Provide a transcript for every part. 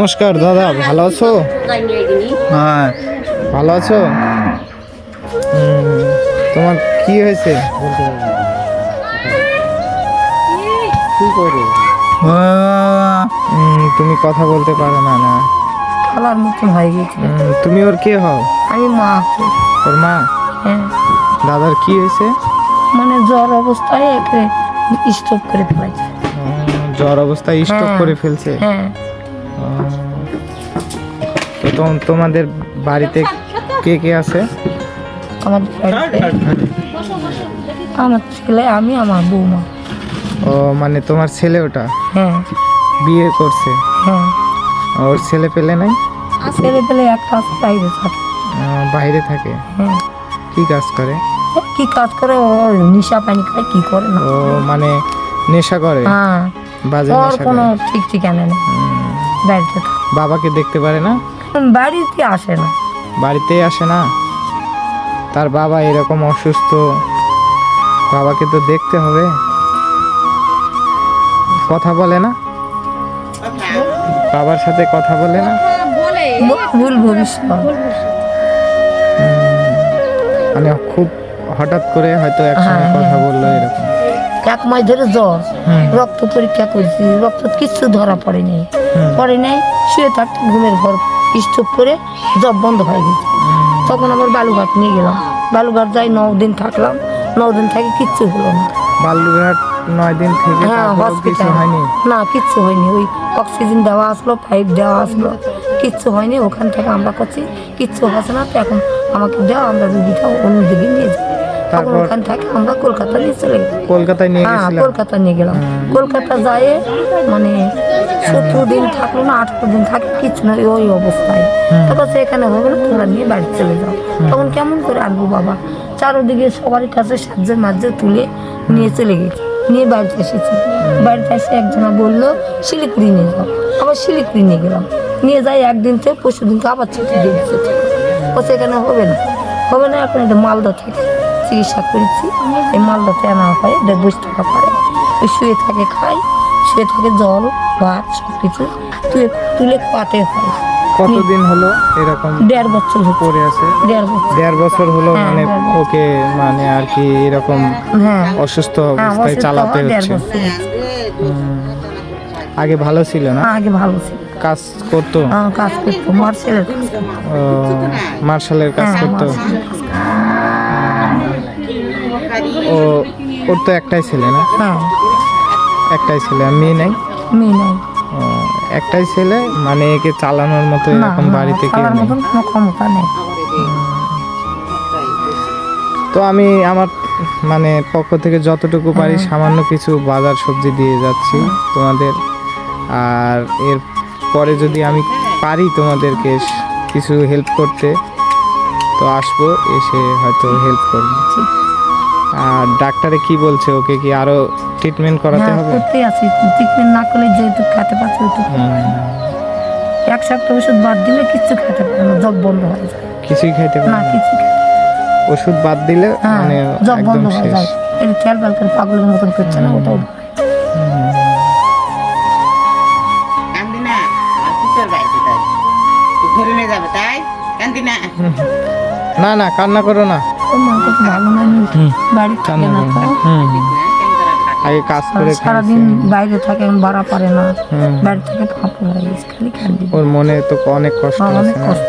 নমস্কার দাদা, ভালো আছো? হ্যাঁ, ভালো আছো? তোমার কি হয়েছে? তুমি কথা বলতে পারো না? না, খালার মতন হয়ে গেছে। তুমি ওর কে হও? আমি মা। ওর মা? হ্যাঁ। দাদার কি হয়েছে? মানে জ্বর অবস্থায় একে স্টপ করে ফেলেছে। জ্বর অবস্থায় স্টপ করে ফেলছে? হ্যাঁ। তো তোমাদের বাড়িতে কে কে আছে? আমাদের বাড়িতে আমার ছেলে, আমি, আমার বৌমা। ও মানে তোমার ছেলে ওটা? হ্যাঁ। বিয়ে করছে? হ্যাঁ। ওর ছেলে পেলে নাই? ছেলে পেলে একটা আছে, বাইরে থাকে। বাইরে থাকে? হ্যাঁ। কি কাজ করে? কি কাজ করে? ও নেশা পানি খায়, কি করে না। ও মানে নেশা করে? হ্যাঁ। বাজে ওর নেশা কোনো করে? ঠিক ঠিকানা নেই। বাড়িতে বাবাকে দেখতে পারে না? বাড়িতে আসে না। বাড়িতেই আসে না? তার বাবা এরকম অসুস্থ, বাবাকে তো দেখতে হবে। কথা বলে না? বাবার সাথে কথা বলে না? ভুল ভবিষ্যৎ মানে খুব হঠাৎ করে হয়তো একসঙ্গে কথা বললো এরকম। এক মাস ধরে জ্বর, রক্ত পরীক্ষা করছি, রক্ত কিচ্ছু ধরা পড়েনি। শুয়ে থাকতে ঘুমের ঘর স্টপ করে জব বন্ধ হয়ে গেছে। তখন আবার বালুঘাট নিয়ে গেলাম। বালুঘাট যাই 9 দিন থাকলাম। 9 দিন থেকে কিচ্ছু হলো না। বালুঘাট 9 দিন থেকে? হ্যাঁ, কিছু হয়নি? না, কিচ্ছু হয়নি। ওই অক্সিজেন দেওয়া আসলো, পাইপ দেওয়া আসলো, কিচ্ছু হয়নি। ওখান থেকে আমরা করছি কিচ্ছু হচ্ছে না, তো এখন আমাকে দেওয়া, আমরা রুগীটা অন্যদিকে নিয়ে যাই। তখন ওখান থেকে আমরা কলকাতা নিয়ে চলে গেলাম। কলকাতায় নিয়ে হ্যাঁ, গেছিলাম? কলকাতা নিয়ে গেলাম। কলকাতা যায় মানে 17 দিন থাকলো না, 18 দিন থাকে, কিছু না, ওই অবস্থায়। তারপর সেখানে হবে না, তোমরা নিয়ে বাড়ি চলে যাও। তখন কেমন করে আনবো বাবা? চারোদিকে সবারই কাছে সাহায্য মাঝে তুলে নিয়ে চলে গেছি, নিয়ে বাড়িতে এসেছি। বাড়িতে এসে একজনা বললো শিলিগুড়ি নিয়ে যাও। আবার শিলিগুড়ি নিয়ে গেলাম। নিয়ে যাই একদিন থেকে, পরশু দিনকে আবার ছুটি দিয়ে দিচ্ছে। ও সেখানে হবে না, হবে না। এখন এটা মালদা থেকে চিকিৎসা করেছি। এই মালদাতে আনা হয়, 150 টাকা পড়ে। ওই শুয়ে থাকে, খাই, শুয়ে থাকে, জল ভাত সব কিছু তুলে খাওয়াতে হয়। কতদিন হলো এরকম? 1.5 বছর পড়ে আছে? 1.5 বছর হলো? হ্যাঁ, মানে 1.5 বছর। ওকে মানে আর কি এরকম অসুস্থ অবস্থায় চালাতে হচ্ছে? আগে ভালো ছিল না? আগে ভালো ছিল, কাজ করতো? কাজ করতো, মার্শালের কাজ করতো। মার্শালের কাজ করতো? ওর তো একটাই ছেলে না? হ্যাঁ, একটাই ছেলে, আর মেয়ে নাই? মেয়ে নাই। একটাই ছেলে, মানে একে চালানোর মতো এরকম বাড়িতে কেউ নেই? মতন কোনো ক্ষমতা নেই। তো আমি আমার মানে পক্ষ থেকে যতটুকু পারি সামান্য কিছু বাজার সবজি দিয়ে যাচ্ছি তোমাদের। আর এর পরে যদি আমি পারি তোমাদেরকে কিছু হেল্প করতে, তো আসবো, এসে হয়তো হেল্প করবো। আর ডাক্তারে কি বলছে? ওকে কি আরো ট্রিটমেন্ট করাতে হবে? করতে আছি, ট্রিটমেন্ট না করলে যেহেতু খেতে পারছে, এক সপ্তাহ ওষুধ বাদ দিলে কিচ্ছু খেতে পারে না, জব বন্ধ হয়ে যায়। কিছুই খাইতে পারে না, না? কিছু ওষুধ বাদ দিলে মানে জব একদম বন্ধ হয়ে শেষ? যায়। এই খেয়াল করে পাগলের মতন করছে না, ওটাও না না, কান্না করো না। ভালো না, বাড়ি থাকে না তো, আগে কাজ করে সারাদিন বাইরে থাকে, ভাড়া পারে না, বাড়ি থেকে ফাঁপু হয়ে গেছে, খালি কান্দি। ওর মনে তো অনেক কষ্ট অনেক আছে। কষ্ট।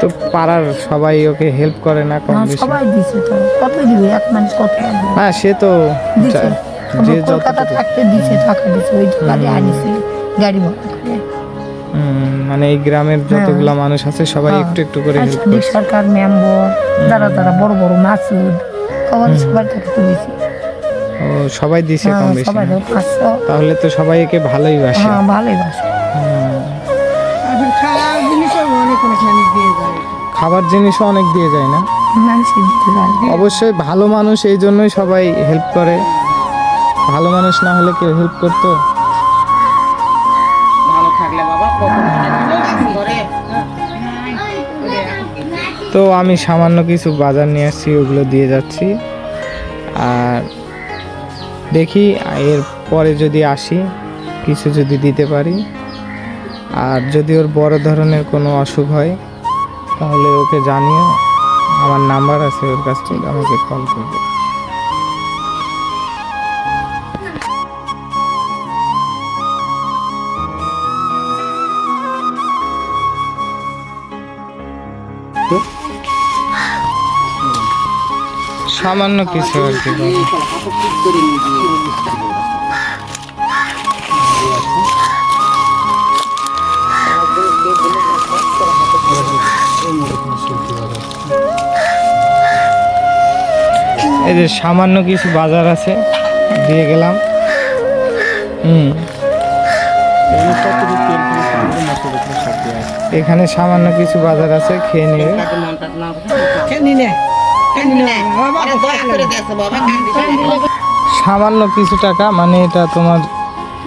তো পাড়ার সবাই ওকে হেল্প করে না কম বেশি? সবাই দিছে, তো কত দিবে, এক মানুষ কত দিবে? হ্যাঁ, সে তো দিছে, যে কলকাতা থাকতে দিছে, টাকা দিছে, ওই টাকা দিয়ে আনিছি গাড়ি ভাড়া করে। মানে এই গ্রামের যতগুলা মানুষ আছে সবাই একটু একটু করে হেল্প করছে? সরকার মেম্বার যারা যারা বড় বড় মাসুদ সবার টাকা তুলেছি। ও, সবাই দিছে কম বেশি? সবাই 500। তাহলে তো সবাই একে ভালোই বাসে? হ্যাঁ, ভালোই বাসে। খাবার জিনিসও অনেক দিয়ে যায় না? অবশ্যই ভালো মানুষ, এই জন্যই সবাই হেল্প করে। ভালো মানুষ না হলে কেউ হেল্প করতো? তো আমি সামান্য কিছু বাজার নিয়ে আসছি, ওগুলো দিয়ে যাচ্ছি। আর দেখি এর পরে যদি আসি কিছু যদি দিতে পারি। আর যদি ওর বড় ধরনের কোনো অসুখ হয় তাহলে ওকে জানিও, আমার নাম্বার আছে ওর কাছ থেকে, আমাকে কল করবে। সামান্য কিছু আর কি বাবা। এই যে সামান্য কিছু বাজার আছে, দিয়ে গেলাম। এখানে সামান্য কিছু বাজার আছে, খেয়ে নেবে। সামান্য কিছু টাকা, মানে এটা তোমার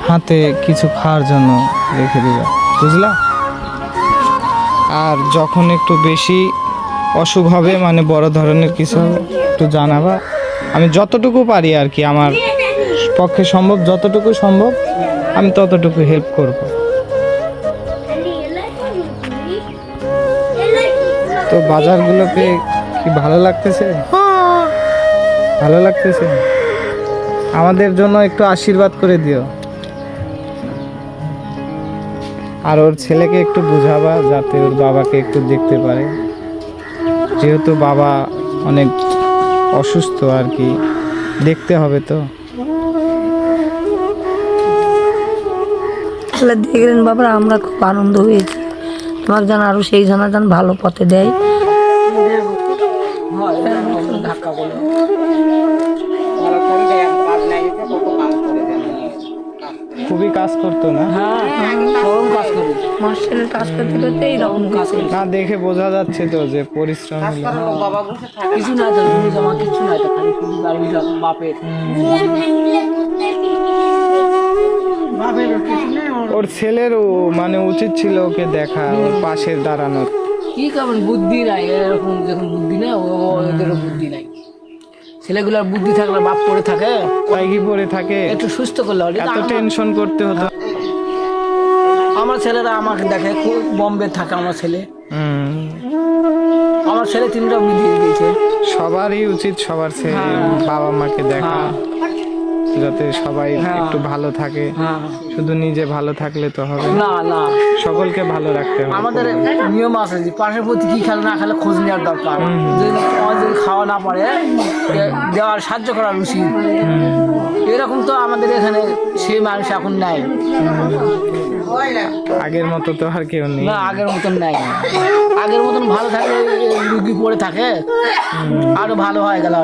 হাতে কিছু খাওয়ার জন্য রেখে দিবা, বুঝলা? আর যখন একটু বেশি অসুখ হবে, মানে বড় ধরনের কিছু হবে, একটু জানাবা। আমি যতটুকু পারি আর কি, আমার পক্ষে সম্ভব, যতটুকু সম্ভব আমি ততটুকু হেল্প করব। তো বাজারগুলোকে কি ভালো লাগতেছে? ভালো লাগতেছে? আমাদের জন্য একটু আশীর্বাদ করে দিও। আর ওর ছেলেকে একটু বুঝাবা যাতে ওর বাবাকে একটু দেখতে পারে, যেহেতু বাবা অনেক অসুস্থ আর কি, দেখতে হবে তো। তাহলে দেখলেন বাবা, আমরা খুব আনন্দ হয়েছি। তোমার যেন আরো সেই জানা যেন ভালো পথে দেয়। খুবই কাজ করতো না? মার্শালের কাজ করতে করতে এইরকম কাজ করতে না, দেখে বোঝা যাচ্ছে তো যে পরিশ্রম হলো। কিছু নাই তো, জমি জমা কিছু নাই তো, খালি শুধু বাড়ি বাপের। ওর ছেলের মানে উচিত ছিল ওকে দেখা, ওর পাশে দাঁড়ানোর। কি কেমন বুদ্ধি নাই, এরকম যখন বুদ্ধি নেই, ওদেরও বুদ্ধি নাই। ছেলেগুলার বুদ্ধি থাকলে বাপ পড়ে থাকে, তাই কি পড়ে থাকে? একটু সুস্থ করলে হবে। এত টেনশন করতে হতো? আমার ছেলেরা আমাকে দেখে, খুব বম্বে থাকে আমার ছেলে। আমার ছেলে 3টা বুদ্ধি দিয়েছে। সবারই উচিত সবার ছেলে বাবা মাকে দেখা, যাতে সবাই একটু ভালো থাকে। শুধু নিজে ভালো থাকলে তো হবে না, না, সকলকে ভালো রাখতে হবে। আমাদের নিয়ম আছে যে পাশের প্রতি কি খেলে না খেলে খোঁজ নেওয়ার দরকার। যদি খাওয়া না পারে দেওয়ার সাহায্য করার উচিত। এরকম তো আমাদের এখানে সেই মানুষ এখন নাই। আগের মতো তো আর কেউ নেই। না, আগের মতন নাই। আগের মতন ভালো থাকে, রুগী পড়ে থাকে, আরো ভালো হয়ে গেল,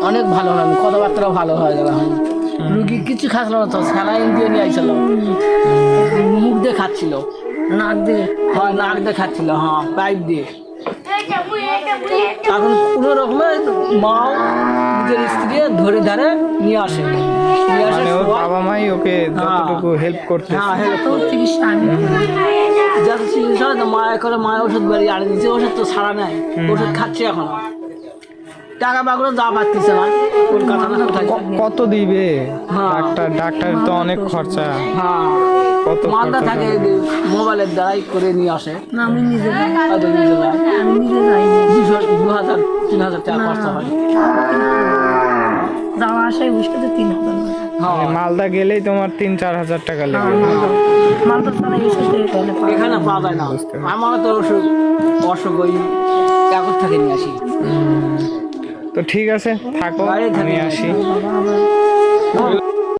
অনেক ভালো হলো, কথাবার্তাও ভালো হয়ে গেল। রুগী কিছু খাচ্ছিল না তো, স্যালাইন দিয়ে নিয়ে আইছিল, মুখ দিয়ে খাচ্ছিল, নাক দিয়ে। হয় নাক দিয়ে খাচ্ছিল, হ্যাঁ, পাইপ দিয়ে। এখন কোনো রকমের মাও নিজের স্ত্রী ধরে ধরে নিয়ে আসে, মানে ওর বাবা মাই ওকে যতটুকু হেল্প করতে। হ্যাঁ, হেল্প তোর চিকিৎসা আমি যাতে চিকিৎসা হয়, মায়ের করে মায়ের ওষুধ বাড়ি আনে দিচ্ছে, ওষুধ তো ছাড়া নেয়, ওষুধ খাচ্ছে এখন। টাকা বাগুলো যা পাচ্ছে না, কলকাতা না কোথায়। কত দিবে হ্যাঁ। ডাক্তার তো অনেক খরচা। হ্যাঁ, কত মালদা থাকে, মোবাইলের দ্বারাই করে নিয়ে আসে। না, আমি নিজে যাই। হয়তো নিজে যায়। আমি নিজে যাই। 2,000-3,000 টাকা খরচা হয়। যাওয়া আসায় বসে তো 3,000 হ্যাঁ, মানে মালদা গেলেই তোমার 3-4 হাজার টাকা লেগে যায়। মালটা ছাড়া এসে তাহলে এখানে পাওয়া যায় না। আমার তো অসুখ ওই কাগজ থেকে নিয়ে আসি। তো ঠিক আছে, থাকো, আমি আসি।